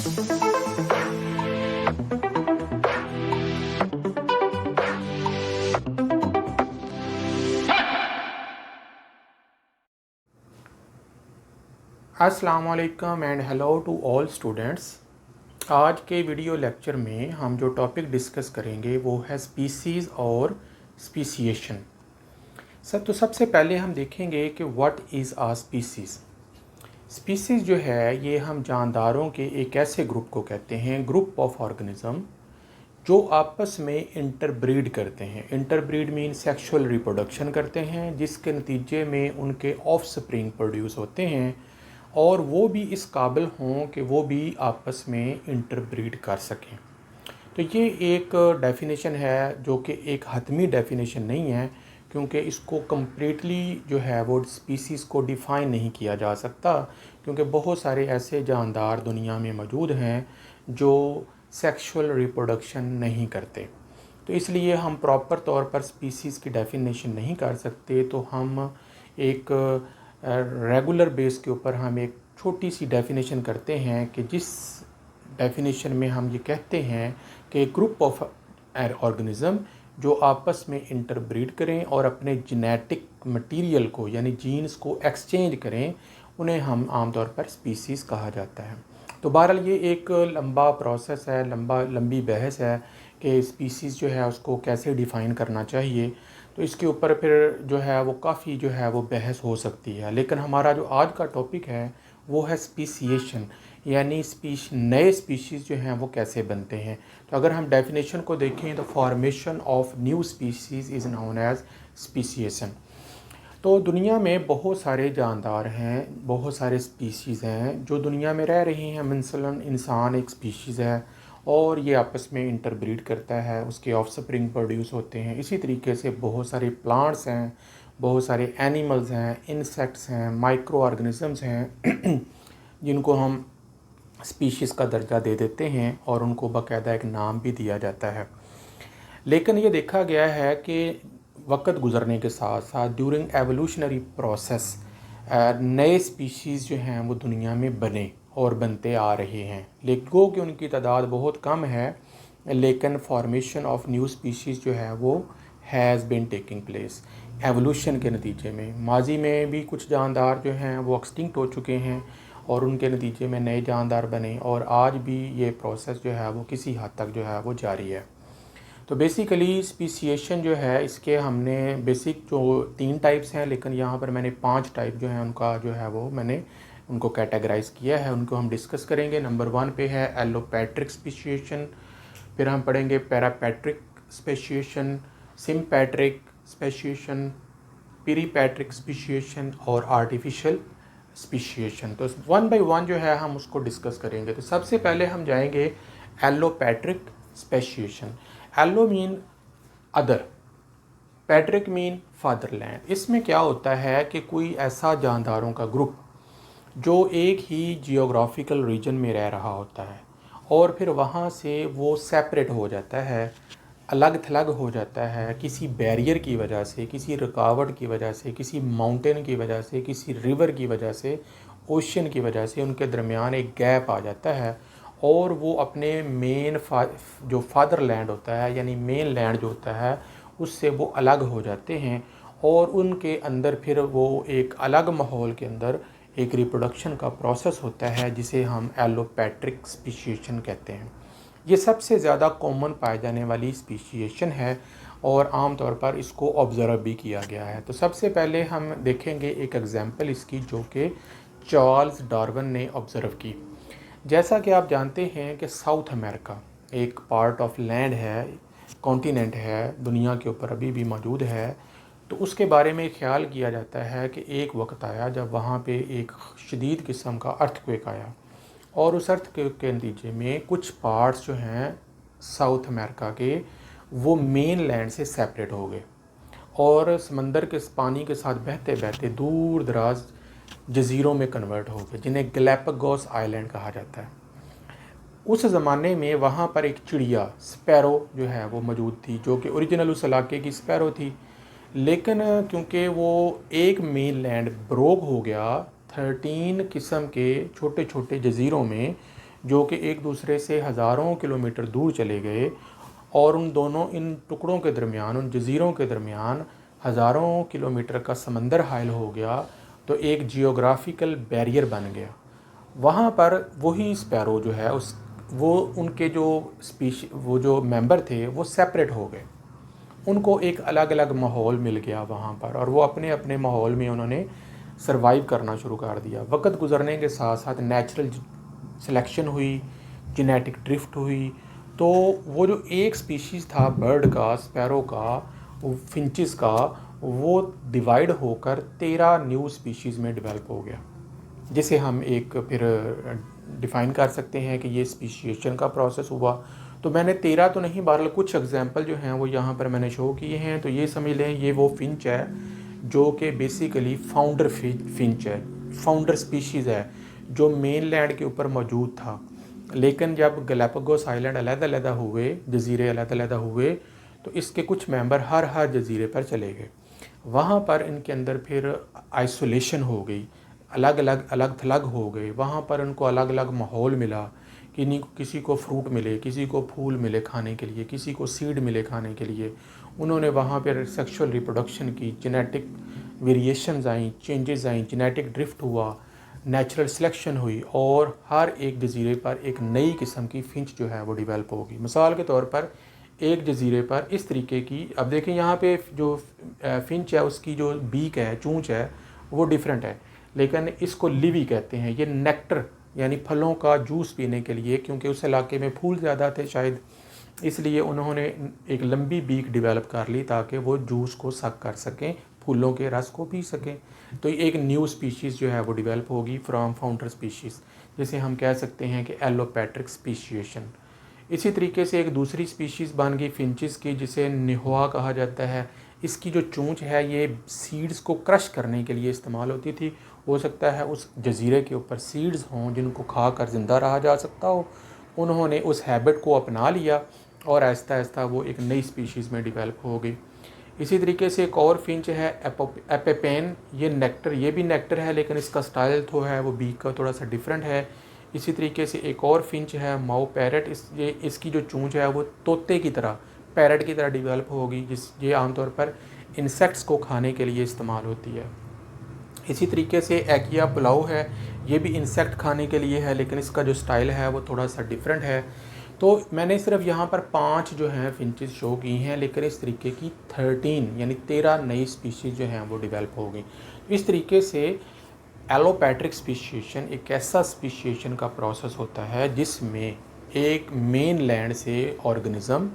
अस्सलाम वालेकुम and hello to all students. आज के वीडियो लेक्चर में हम जो टॉपिक डिस्कस करेंगे वो है स्पीसीज़ और स्पीसिएशन। तो सबसे पहले हम देखेंगे कि what is a species. Species जो है ये हम जानदारों के एक ऐसे ग्रुप को कहते हैं, ग्रुप ऑफ ऑर्गेनिज्म जो आपस में इंटरब्रीड करते हैं। इंटरब्रीड मीन सेक्सुअल रिप्रोडक्शन करते हैं, जिसके नतीजे में उनके ऑफस्प्रिंग प्रोड्यूस होते हैं और वो भी इस काबिल हों कि वो भी आपस में इंटरब्रीड कर सकें। तो ये एक डेफिनेशन है जो कि एक हतमी डेफिनेशन नहीं है, क्योंकि इसको कम्प्लीटली जो है वो स्पीसीज़ को डिफ़ाइन नहीं किया जा सकता, क्योंकि बहुत सारे ऐसे जानदार दुनिया में मौजूद हैं जो सेक्सुअल रिप्रोडक्शन नहीं करते। तो इसलिए हम प्रॉपर तौर पर स्पीसीज़ की डेफिनेशन नहीं कर सकते। तो हम एक रेगुलर बेस के ऊपर हम एक छोटी सी डेफिनेशन करते हैं कि जिस डेफिनेशन में हम ये कहते हैं कि ग्रुप ऑफ ऑर्गेनिज्म जो आपस में इंटरब्रीड करें और अपने जेनेटिक मटेरियल को यानी जीन्स को एक्सचेंज करें, उन्हें हम आमतौर पर स्पीसीज़ कहा जाता है। तो बहरहाल ये एक लंबा प्रोसेस है, लंबी बहस है कि स्पीसीज़ जो है उसको कैसे डिफ़ाइन करना चाहिए। तो इसके ऊपर फिर जो है वो काफ़ी जो है वो बहस हो सकती है। लेकिन हमारा जो आज का टॉपिक है वो है स्पीसिएशन, यानी नए स्पीशीज़ जो हैं वो कैसे बनते हैं। तो अगर हम डेफिनेशन को देखें तो formation of new species is known as speciation. तो दुनिया में बहुत सारे जानदार हैं, बहुत सारे स्पीशीज़ हैं जो दुनिया में रह रही हैं। मसलन इंसान एक स्पीशीज़ है और ये आपस में इंटरब्रीड करता है, उसके ऑफस्प्रिंग प्रोड्यूस होते हैं। इसी तरीके से बहुत सारे प्लांट्स हैं, बहुत सारे एनिमल्स हैं, इंसेक्ट्स हैं, माइक्रो ऑर्गेनिजम्स हैं जिनको हम स्पीशीज़ का दर्जा दे देते हैं और उनको बाकायदा एक नाम भी दिया जाता है। लेकिन ये देखा गया है कि वक्त गुज़रने के साथ साथ ड्यूरिंग एवोल्यूशनरी प्रोसेस नए स्पीशीज़ जो हैं वो दुनिया में बने और बनते आ रहे हैं। लेकिन गो कि उनकी तादाद बहुत कम है, लेकिन फॉर्मेशन ऑफ न्यू स्पीशीज़ जो है वो has been taking place evolution के नतीजे में। माजी में भी कुछ जानदार जो हैं वो एक्सटिंक्ट हो चुके हैं और उनके नतीजे में नए जानदार बने, और आज भी ये प्रोसेस जो है वो किसी हद तक जो है वो जारी है। तो बेसिकली स्पीसिएशन जो है इसके हमने बेसिक जो 3 टाइप्स हैं, लेकिन यहाँ पर मैंने 5 टाइप जो हैं उनका जो है वो मैंने उनको कैटेगराइज़ किया है, उनको हम डिस्कस करेंगे। नंबर 1 पे है एलोपैट्रिक स्पीसिएशन, फिर हम पढ़ेंगे पैरापैट्रिक speciation, sympatric speciation, peripatric speciation और आर्टिफिशियल स्पीसिएशन। तो 1 बाय 1 जो है हम उसको डिस्कस करेंगे। तो सबसे पहले हम जाएंगे allopatric speciation. Allo mean other, patric mean fatherland. इसमें क्या होता है कि कोई ऐसा जानदारों का ग्रुप जो एक ही जियोग्राफिकल रीजन में रह रहा होता है और फिर वहाँ से वो सेपरेट हो जाता है, अलग थलग हो जाता है किसी बैरियर की वजह से, किसी रुकावट की वजह से, किसी माउंटेन की वजह से, किसी रिवर की वजह से, ओशन की वजह से उनके दरमियान एक गैप आ जाता है और वो अपने जो फादरलैंड होता है यानी मेन लैंड जो होता है उससे वो अलग हो जाते हैं और उनके अंदर फिर वो एक अलग माहौल के अंदर एक रिप्रोडक्शन का प्रोसेस होता है जिसे हम एलोपैट्रिक स्पीसिएशन कहते हैं। ये सबसे ज़्यादा कॉमन पाए जाने वाली स्पीसिएशन है और आम तौर पर इसको ऑब्ज़र्व भी किया गया है। तो सबसे पहले हम देखेंगे एक एग्जांपल इसकी जो कि चार्ल्स डार्विन ने ऑब्ज़र्व की। जैसा कि आप जानते हैं कि साउथ अमेरिका एक पार्ट ऑफ लैंड है, कॉन्टिनेंट है, दुनिया के ऊपर अभी भी मौजूद है। तो उसके बारे में ख्याल किया जाता है कि एक वक्त आया जब वहाँ पे एक शदीद किस्म का अर्थक्वेक आया और उस अर्थक्वेक के नतीजे में कुछ पार्ट्स जो हैं साउथ अमेरिका के वो मेन लैंड से सेपरेट हो गए और समंदर के पानी के साथ बहते बहते दूर दराज जज़ीरों में कन्वर्ट हो गए, जिन्हें गैलापागोस आइलैंड कहा जाता है। उस ज़माने में वहाँ पर एक चिड़िया स्पैरो जो है वो मौजूद थी, जो कि ओरिजिनल उस इलाके की स्पैरो थी। लेकिन क्योंकि वो एक मेन लैंड ब्रोक हो गया 13 किस्म के छोटे छोटे जज़ीरों में जो कि एक दूसरे से हज़ारों किलोमीटर दूर चले गए, और इन टुकड़ों के दरमियान, उन जज़ीरों के दरमियान हज़ारों किलोमीटर का समंदर हायल हो गया, तो एक जियोग्राफिकल बैरियर बन गया। वहाँ पर वही स्पैरो जो है वो उनके जो मेंबर थे वो सेपरेट हो गए, उनको एक अलग अलग माहौल मिल गया वहाँ पर, और वो अपने अपने माहौल में उन्होंने सरवाइव करना शुरू कर दिया। वक्त गुजरने के साथ साथ नेचुरल सिलेक्शन हुई, जेनेटिक ड्रिफ्ट हुई, तो वो जो एक स्पीशीज़ था बर्ड का, स्पैरो का, फिंचिस का, वो डिवाइड होकर 13 न्यू स्पीशीज़ में डेवलप हो गया, जिसे हम एक फिर डिफ़ाइन कर सकते हैं कि ये स्पीशिएशन का प्रोसेस हुआ। तो मैंने 13 तो नहीं, बहरहाल कुछ एग्जांपल जो हैं वो यहाँ पर मैंने शो किए हैं। तो ये समझ लें, ये वो फिंच है जो कि बेसिकली फाउंडर फिंच है, फाउंडर स्पीशीज़ है, जो मेन लैंड के ऊपर मौजूद था। लेकिन जब गैलापागोस आइलैंड अलग-अलग हुए, जज़ीरे अलग-अलग हुए, तो इसके कुछ मेंबर हर जज़ीरे पर चले गए। वहाँ पर इनके अंदर फिर आइसोलेशन हो गई, अलग थलग हो गए। वहाँ पर उनको अलग अलग माहौल मिला कि किसी को फ्रूट मिले, किसी को फूल मिले खाने के लिए, किसी को सीड मिले खाने के लिए। उन्होंने वहाँ पर सेक्सुअल रिप्रोडक्शन की, जेनेटिक वेरिएशंस आई, चेंजेस आई, जेनेटिक ड्रिफ्ट हुआ, नेचुरल सिलेक्शन हुई, और हर एक जज़ीरे पर एक नई किस्म की फिंच जो है वो डेवलप होगी। मिसाल के तौर पर एक जज़ीरे पर इस तरीके की, अब देखें यहाँ पे जो फिंच है उसकी जो बीक है, चूंच है, वो डिफरेंट है, लेकिन इसको लिवी कहते हैं। ये नेक्टर यानी फलों का जूस पीने के लिए, क्योंकि उस इलाके में फूल ज़्यादा थे शायद, इसलिए उन्होंने एक लंबी बीक डेवलप कर ली ताकि वो जूस को सक कर सकें, फूलों के रस को पी सकें। तो एक न्यू स्पीशीज़ जो है वो डेवलप होगी फ्रॉम फाउंडर स्पीशीज़, जिसे हम कह सकते हैं कि एलोपैट्रिक स्पीशिएशन। इसी तरीके से एक दूसरी स्पीशीज़ बन गई फिंचिस की, जिसे निहुआ कहा जाता है। इसकी जो चोंच है ये सीड्स को क्रश करने के लिए इस्तेमाल होती थी। हो सकता है उस जज़ीरे के ऊपर सीड्स हों जिनको खा कर ज़िंदा रहा जा सकता हो। उन्होंने उस हैबिट को अपना लिया और आहिस्ता आहिस्ता वो एक नई स्पीशीज़ में डेवलप हो गई। इसी तरीके से एक और फिंच है एपेपेन। ये नेक्टर, ये भी नेक्टर है, लेकिन इसका स्टाइल तो है वो बीक का थोड़ा सा डिफरेंट है। इसी तरीके से एक और फिंच है माओ पैरट। इसकी जो चूंच है वो तोते की तरह, पैरट की तरह डेवलप होगी, ये आमतौर पर इंसेक्ट्स को खाने के लिए इस्तेमाल होती है। इसी तरीके से एकिया पुलाव है, ये भी इंसेक्ट खाने के लिए है, लेकिन इसका जो स्टाइल है वो थोड़ा सा डिफरेंट है। तो मैंने सिर्फ यहाँ पर 5 जो हैं फिंचेस शो की हैं, लेकिन इस तरीके की 13 यानी 13 नई स्पीशीज़ जो हैं वो डेवलप हो गई। इस तरीके से एलोपैट्रिक स्पीशिएशन एक ऐसा स्पीशिएशन का प्रोसेस होता है जिसमें एक मेन लैंड से ऑर्गेनिज़म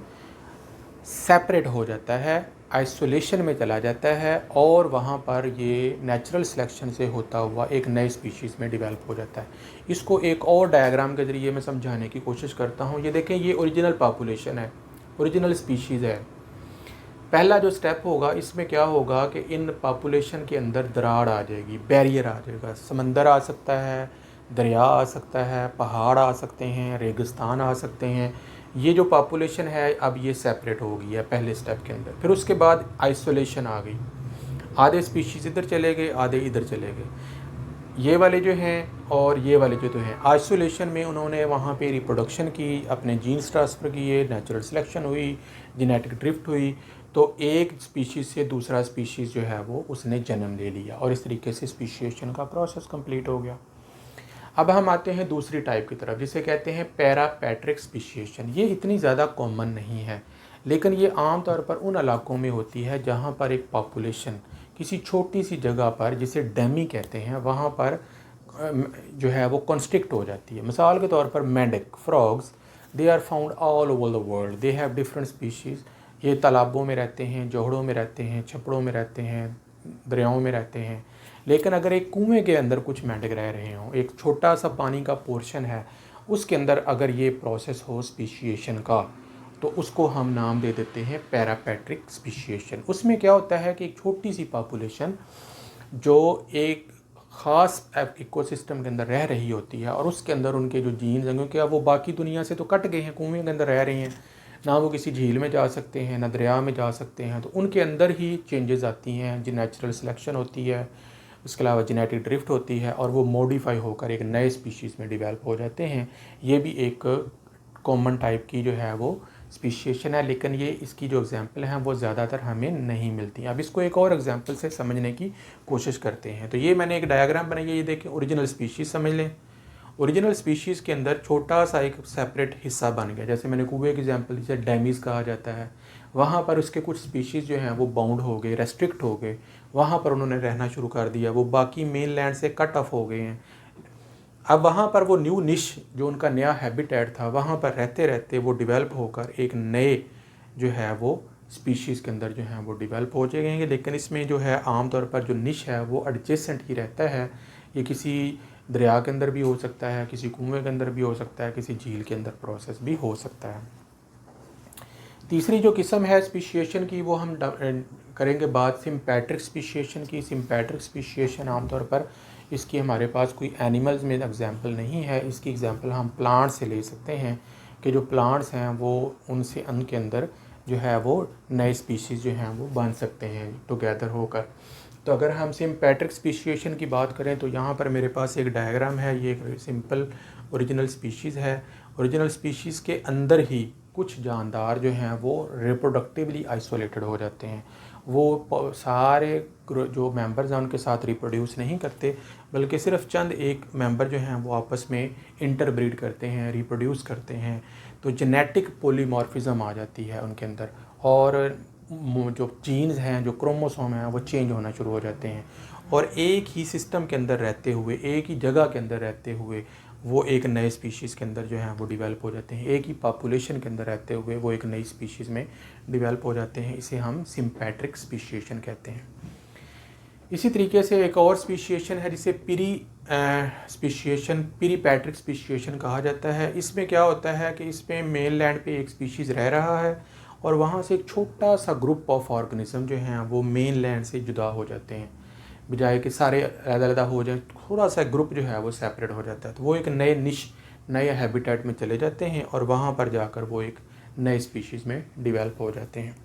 सेपरेट हो जाता है, आइसोलेशन में चला जाता है, और वहाँ पर ये नेचुरल सिलेक्शन से होता हुआ एक नए स्पीशीज़ में डेवलप हो जाता है। इसको एक और डायग्राम के ज़रिए मैं समझाने की कोशिश करता हूँ। ये देखें, ये ओरिजिनल पॉपुलेशन है, ओरिजिनल स्पीशीज़ है। पहला जो स्टेप होगा, इसमें क्या होगा कि इन पॉपुलेशन के अंदर दरार आ जाएगी, बैरियर आ जाएगा। समंदर आ सकता है, दरिया आ सकता है, पहाड़ आ सकते हैं, रेगिस्तान आ सकते हैं। ये जो पॉपुलेशन है अब ये सेपरेट हो गई है पहले स्टेप के अंदर। फिर उसके बाद आइसोलेशन आ गई, आधे स्पीशीज़ इधर चले गए, आधे इधर चले गए, ये वाले जो हैं और ये वाले जो तो हैं। आइसोलेशन में उन्होंने वहाँ पे रिप्रोडक्शन की, अपने जीन्स ट्रांसफ़र किए, नेचुरल सिलेक्शन हुई, जेनेटिक ड्रिफ्ट हुई, तो एक स्पीशीज़ से दूसरा स्पीशीज़ जो है वो उसने जन्म ले लिया, और इस तरीके से स्पीशिएशन का प्रोसेस कंप्लीट हो गया। अब हम आते हैं दूसरी टाइप की तरफ, जिसे कहते हैं पैरापैट्रिक स्पीशिएशन। ये इतनी ज़्यादा कॉमन नहीं है, लेकिन ये आम तौर पर उन इलाकों में होती है जहाँ पर एक पॉपुलेशन किसी छोटी सी जगह पर, जिसे डैमी कहते हैं, वहाँ पर जो है वो कॉन्स्ट्रिक्ट हो जाती है। मिसाल के तौर पर मेंढक, frogs, they are found all over the world, they have different species. ये तालाबों में रहते हैं, जोहड़ों में रहते हैं, छपड़ों में रहते हैं, दरियाओं में रहते हैं। लेकिन अगर एक कुएं के अंदर कुछ मेंढक रह रहे हों, एक छोटा सा पानी का पोर्शन है, उसके अंदर अगर ये प्रोसेस हो स्पीशिएशन का, तो उसको हम नाम दे देते हैं पैरापैट्रिक स्पीशिएशन। उसमें क्या होता है कि एक छोटी सी पॉपुलेशन जो एक ख़ास इकोसिस्टम के अंदर रह रही होती है, और उसके अंदर उनके जो जीन्स हैं, क्योंकि अब वो बाकी दुनिया से तो कट गए हैं, कुएं के अंदर रह रहे हैं, ना वो किसी झील में जा सकते हैं, ना दरिया में जा सकते हैं, तो उनके अंदर ही चेंजेस आती हैं, जो नेचुरल सिलेक्शन होती है, उसके अलावा जेनेटिक ड्रिफ्ट होती है और वो मॉडिफाई होकर एक नए स्पीशीज़ में डिवेल्प हो जाते हैं। ये भी एक कॉमन टाइप की जो है वो स्पीशिएशन है, लेकिन ये इसकी जो एग्जांपल हैं वो ज़्यादातर हमें नहीं मिलती। अब इसको एक और एग्जांपल से समझने की कोशिश करते हैं। तो ये मैंने एक डायग्राम बनाई है, ये देखें, ओरिजिनल स्पीशीज़ समझ लें। ओरिजिनल स्पीशीज़ के अंदर छोटा सा एक सेपरेट हिस्सा बन गया, जैसे मैंने कुएं की एग्जांपल जिसे डैमीज़ कहा जाता है, वहाँ पर उसके कुछ स्पीशीज़ जो हैं वो बाउंड हो गए, रेस्ट्रिक्ट हो गए, वहाँ पर उन्होंने रहना शुरू कर दिया, वो बाकी मेन लैंड से कट ऑफ हो गए हैं। अब वहाँ पर वो न्यू निश जो उनका नया हैबिटेट था, वहाँ पर रहते रहते वो डिवेल्प होकर एक नए जो है वो स्पीशीज़ के अंदर जो है वो डिवेल्प हो जाएंगे। लेकिन इसमें जो है आमतौर पर जो निश है वो एडजेसेंट ही रहता है। ये किसी दरिया के अंदर भी हो सकता है, किसी कुएं के अंदर भी हो सकता है, किसी झील के अंदर प्रोसेस भी हो सकता है। तीसरी जो किस्म है स्पीशिएशन की वो हम करेंगे बात सिम्पैट्रिक स्पीशिएशन की। सिम्पैट्रिक स्पीशिएशन आमतौर पर इसकी हमारे पास कोई एनिमल्स में एग्जांपल नहीं है, इसकी एग्जांपल हम प्लांट से ले सकते हैं कि जो प्लांट्स हैं वो उनसे उनके अंदर जो है वो नए स्पीशीज़ जो हैं वो बन सकते हैं टुगेदर होकर। तो अगर हम सिम्पैट्रिक स्पीशिएशन की बात करें तो यहाँ पर मेरे पास एक डायग्राम है, ये एक सिंपल ओरिजिनल स्पीशीज़ है। ओरिजिनल स्पीशीज़ के अंदर ही कुछ जानदार जो हैं वो रिप्रोडक्टिवली आइसोलेटेड हो जाते हैं। वो सारे जो मेंबर्स हैं उनके साथ रिप्रोड्यूस नहीं करते, बल्कि सिर्फ चंद एक मेंबर जो हैं वो आपस में इंटरब्रीड करते हैं, रिप्रोड्यूस करते हैं। तो जेनेटिक पॉलीमॉर्फिज्म आ जाती है उनके अंदर, और जो जीन्स हैं, जो क्रोमोसोम हैं, वो चेंज होना शुरू हो जाते हैं। और एक ही सिस्टम के अंदर रहते हुए, एक ही जगह के अंदर रहते हुए वो एक नए स्पीशीज़ के अंदर जो है वो डिवेल्प हो जाते हैं। एक ही पॉपुलेशन के अंदर रहते हुए वो एक नई स्पीशीज़ में डिवेल्प हो जाते हैं। इसे हम सिम्पैट्रिक स्पीशिएशन कहते हैं। इसी तरीके से एक और स्पीशिएशन है जिसे पीरीपैट्रिक स्पीशिएशन कहा जाता है। इसमें क्या होता है कि इसमें मेन लैंड पे एक स्पीशीज़ रह रहा है और वहाँ से एक छोटा सा ग्रुप ऑफ ऑर्गेनिज्म जो हैं वो मेन लैंड से जुदा हो जाते हैं, बजाय कि सारे अलग-अलग हो जाए, थोड़ा सा ग्रुप जो है वो सेपरेट हो जाता है। तो वो एक नए निश, नए हैबिटेट में चले जाते हैं और वहाँ पर जाकर वो एक नए स्पीशीज़ में डिवेल्प हो जाते हैं।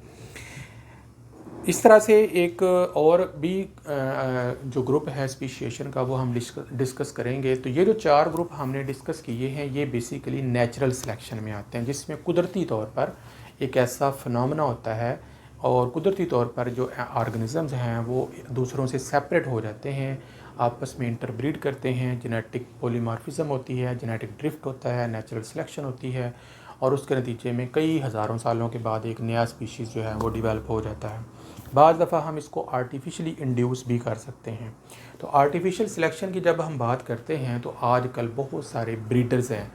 इस तरह से एक और भी जो ग्रुप है स्पीशिएशन का वो हम डिस्कस करेंगे। तो ये जो 4 ग्रुप हमने डिस्कस किए हैं ये बेसिकली नेचुरल सिलेक्शन में आते हैं, जिसमें कुदरती तौर पर एक ऐसा फिनोमेना होता है और कुदरती तौर पर जो ऑर्गेनिजम्स हैं वो दूसरों से सेपरेट हो जाते हैं, आपस में इंटरब्रीड करते हैं, जेनेटिक पॉलीमॉर्फिज्म होती है, जेनेटिक ड्रिफ्ट होता है, नेचुरल सिलेक्शन होती है, और उसके नतीजे में कई हज़ारों सालों के बाद एक नया स्पीशीज़ जो है वो डिवेल्प हो जाता है। बाज़ दफ़ा हम इसको आर्टिफिशियली इंड्यूस भी कर सकते हैं। तो आर्टिफिशियल सिलेक्शन की जब हम बात करते हैं तो आजकल बहुत सारे ब्रीडर्स हैं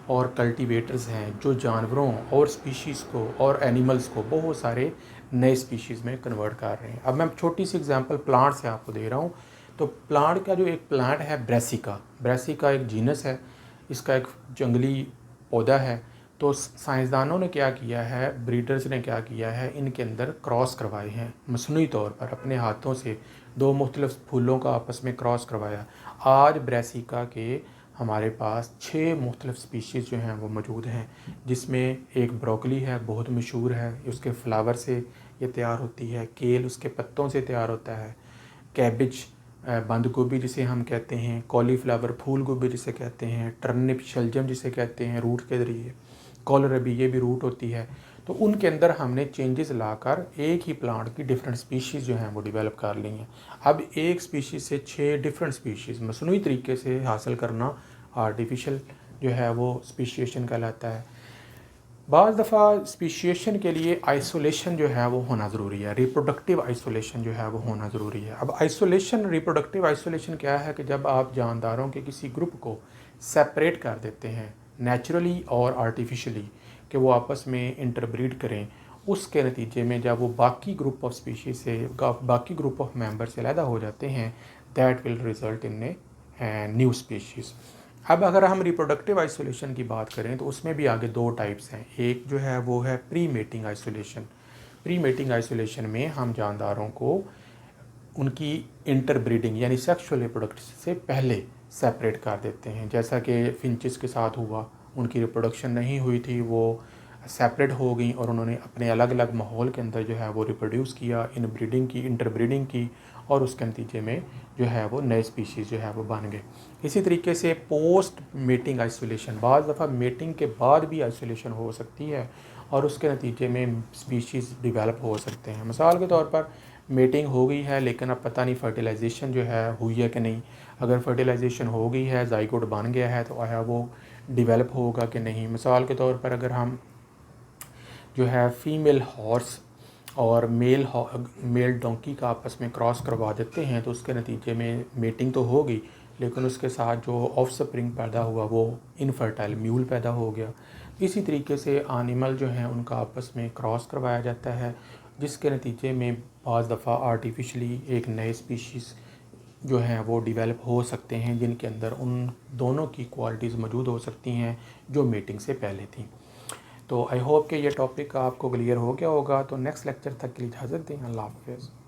और कल्टीवेटर्स हैं जो जानवरों और स्पीशीज़ को और एनिमल्स को बहुत सारे नए स्पीशीज़ में कन्वर्ट कर रहे हैं। अब मैं छोटी सी एग्जांपल प्लांट से आपको दे रहा हूँ। तो प्लांट का जो एक प्लांट है ब्रेसिका एक जीनस है, इसका एक जंगली पौधा है। तो साइंसदानों ने क्या किया है, ब्रीडर्स ने क्या किया है, इनके अंदर क्रॉस करवाए हैं मसनूई तौर पर, अपने हाथों से 2 मुख्तलिफ फूलों का आपस में क्रॉस करवाया। आज ब्रेसिका के हमारे पास 6 मुख्तलिफ स्पीशीज़ जो हैं वो मौजूद हैं, जिसमें एक ब्रोकली है, बहुत मशहूर है, उसके फ्लावर से ये तैयार होती है। केल उसके पत्तों से तैयार होता है। कैबिज बंद गोभी जिसे हम कहते हैं, कॉलीफ्लावर फूल गोभी जिसे कहते हैं, टर्निप शलजम जिसे कहते हैं रूट के ज़रिए, कॉलरबी ये भी रूट होती है। तो उनके अंदर हमने चेंजेस लाकर एक ही प्लांट की डिफरेंट स्पीशीज़ जो हैं वो डेवलप कर ली हैं। अब एक स्पीशीज़ से 6 डिफरेंट स्पीशीज़ मसनूई तरीके से हासिल करना आर्टिफिशियल जो है वो स्पीशिएशन कहलाता है। बाज़ दफ़ा स्पीशिएशन के लिए आइसोलेशन जो है वो होना ज़रूरी है, रिप्रोडक्टिव आइसोलेशन जो है वो होना ज़रूरी है। अब आइसोलेशन, रिप्रोडक्टिव आइसोलेशन क्या है कि जब आप जानदारों के किसी ग्रुप को सेपरेट कर देते हैं नेचुरली और आर्टिफिशियली कि वो आपस में इंटरब्रीड करें, उसके नतीजे में जब वो बाकी ग्रुप ऑफ स्पीशीज़ से, बाकी ग्रुप ऑफ मेंबर से अलग हो जाते हैं, that will result in a new species. अब अगर हम रिप्रोडक्टिव आइसोलेशन की बात करें तो उसमें भी आगे 2 टाइप्स हैं। एक जो है वो है pre mating isolation. Pre mating isolation में हम जानदारों को उनकी इंटरब्रीडिंग यानी सेक्सुअल रिप्रोडक्शन से पहले सेपरेट कर देते हैं, जैसा कि फिंचेस के साथ हुआ। उनकी रिप्रोडक्शन नहीं हुई थी, वो सेपरेट हो गई और उन्होंने अपने अलग अलग माहौल के अंदर जो है वो रिप्रोड्यूस किया, इन ब्रीडिंग की, इंटरब्रीडिंग की, और उसके नतीजे में जो है वो नए स्पीशीज़ जो है वो बन गए। इसी तरीके से पोस्ट मेटिंग आइसोलेशन, बाज़ दफ़ा मेटिंग के बाद भी आइसोलेशन हो सकती है और उसके नतीजे में स्पीशीज़ डिवेलप हो सकते हैं। मिसाल के तौर पर मेटिंग हो गई है लेकिन अब पता नहीं फर्टिलाइजेशन जो है हुई है कि नहीं। अगर फर्टिलाइजेशन हो गई है, ज़ाइगोट बन गया है, तो आया वो डिवेलप होगा कि नहीं। मिसाल के तौर पर अगर हम जो है फ़ीमेल हॉर्स और मेल डोंकी का आपस में क्रॉस करवा देते हैं तो उसके नतीजे में मेटिंग तो होगी लेकिन उसके साथ जो ऑफस्प्रिंग पैदा हुआ वो इनफर्टाइल म्यूल पैदा हो गया। इसी तरीके से एनिमल जो हैं उनका आपस में क्रॉस करवाया जाता है जिसके नतीजे में बाज़ दफ़ा आर्टिफिशली एक नए स्पीशीज़ जो हैं वो डेवलप हो सकते हैं जिनके अंदर उन दोनों की क्वालिटीज़ मौजूद हो सकती हैं जो मीटिंग से पहले थी। तो आई होप कि ये टॉपिक आपको क्लियर हो गया होगा। तो नेक्स्ट लेक्चर तक के लिए इजाज़त दें। अल्लाह हाफ़िज़।